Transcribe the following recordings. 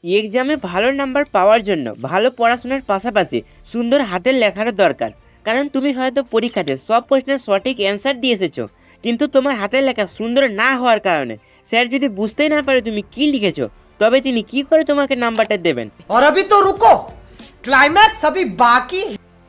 এক্সামে ভালো নাম্বার পাওয়ার জন্য ভালো পড়াশোনার পাশাপাশি সুন্দর হাতের লেখারও দরকার। কারণ তুমি হয়তো পরীক্ষাতে সব প্রশ্নের সঠিক অ্যান্সার দিয়ে এসেছো, কিন্তু তোমার হাতের লেখা সুন্দর না হওয়ার কারণে স্যার যদি বুঝতেই না পারে তুমি কি লিখেছো, তবে তিনি কি করে তোমাকে নাম্বারটা দেবেন? और अभी तो रुको, क्लाइमैक्स अभी बाकी।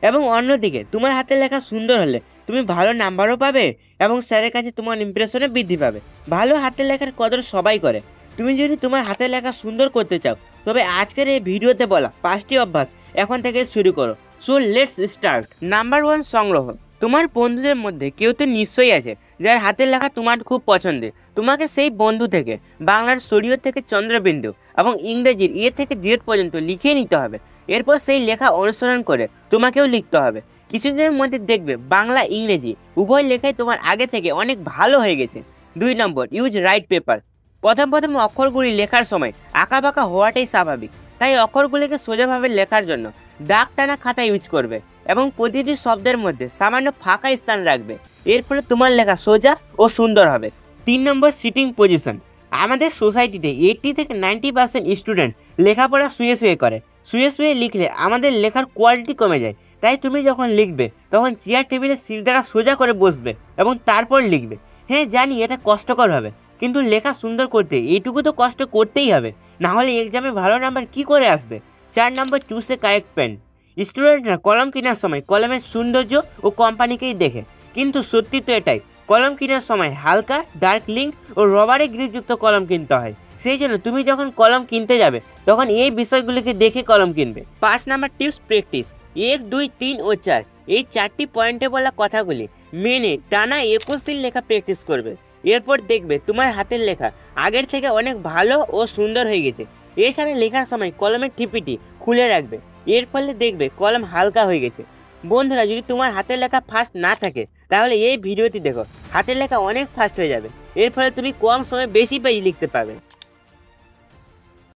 এবং অন্যদিকে তোমার হাতের লেখা সুন্দর হলে তুমি ভালো নাম্বারও পাবে এবং স্যারের কাছে তোমার ইমপ্রেশনে বৃদ্ধি পাবে। ভালো হাতের লেখার কদর সবাই করে। তুমি যদি তোমার হাতের লেখা সুন্দর করতে চাও, তবে আজকের এই ভিডিওতে বলা 5টি অভ্যাস এখন থেকে শুরু করো। So let's start. নাম্বার 1, সংগ্রহ। তোমার বন্ধুদের মধ্যে কেউ তো নিশ্চয়ই আছে যার হাতের লেখা তোমার খুব পছন্দের। তোমাকে সেই বন্ধু থেকে বাংলার সরিয় থেকে চন্দ্রবিন্দু এবং ইংরেজির এ থেকে জেড পর্যন্ত লিখে নিতে হবে। এরপর সেই লেখা অনুসরণ করে তোমাকেও লিখতে হবে। কিছুদিনের মধ্যে দেখবে বাংলা ইংরেজি উভয় লেখাই তোমার আগে থেকে অনেক ভালো হয়ে গেছে। 2 নম্বর, ইউজ রাইট পেপার। প্রথম অক্ষরগুলি লেখার সময় আঁকাবাঁকা হওয়াটাই স্বাভাবিক, তাই অক্ষরগুলিকে সোজাভাবে লেখার জন্য দাগ টানা খাতা ইউজ করবে এবং প্রতিটি শব্দের মধ্যে সামান্য ফাঁকা স্থান রাখবে। এর ফলে তোমার লেখা সোজা ও সুন্দর হবে। 3 নম্বর, সিটিং পজিশন। আমাদের সোসাইটিতে 80 থেকে 90% স্টুডেন্ট লেখাপড়া শুয়ে শুয়ে করে। শুয়ে শুয়ে লিখলে আমাদের লেখার কোয়ালিটি কমে যায়। তাই তুমি যখন লিখবে তখন চেয়ার টেবিলের সিট দ্বারা সোজা করে বসবে এবং তারপর লিখবে। হ্যাঁ জানি এটা কষ্টকর হবে, কিন্তু লেখা সুন্দর করতে এইটুকু তো কষ্ট করতেই হবে, না হলে এক্সামে ভালো নাম্বার কি করে আসবে? 4 নম্বর, চুজ এ কারেক্ট পেন। স্টুডেন্টরা কলম কেনার সময় কলমের সৌন্দর্য ও কোম্পানিকেই দেখে, কিন্তু সত্যি তো এটাই, কলম কেনার সময় হালকা ডার্ক লিঙ্ক ও রবারে গ্রিপযুক্ত কলম কিনতে হয়। সেই জন্য তুমি যখন কলম কিনতে যাবে তখন এই বিষয়গুলিকে দেখে কলম কিনবে। 5 নম্বর টিপস, প্র্যাকটিস। 1, 2, 3 ও 4 এই 4টি পয়েন্টে বলা কথাগুলি মেনে টানা 21 দিন লেখা প্র্যাকটিস করবে। এরপর দেখবে তোমার হাতের লেখা আগের থেকে অনেক ভালো ও সুন্দর হয়ে গেছে। এছাড়া লেখার সময় কলমের টিপিটি খুলে রাখবে, এর ফলে দেখবে কলম হালকা হয়ে গেছে। বন্ধুরা, যদি তোমার হাতের লেখা ফাস্ট না থাকে তাহলে এই ভিডিওটি দেখো, হাতের লেখা অনেক ফাস্ট হয়ে যাবে। এর ফলে তুমি কম সময়ে বেশি পেজ লিখতে পারবে।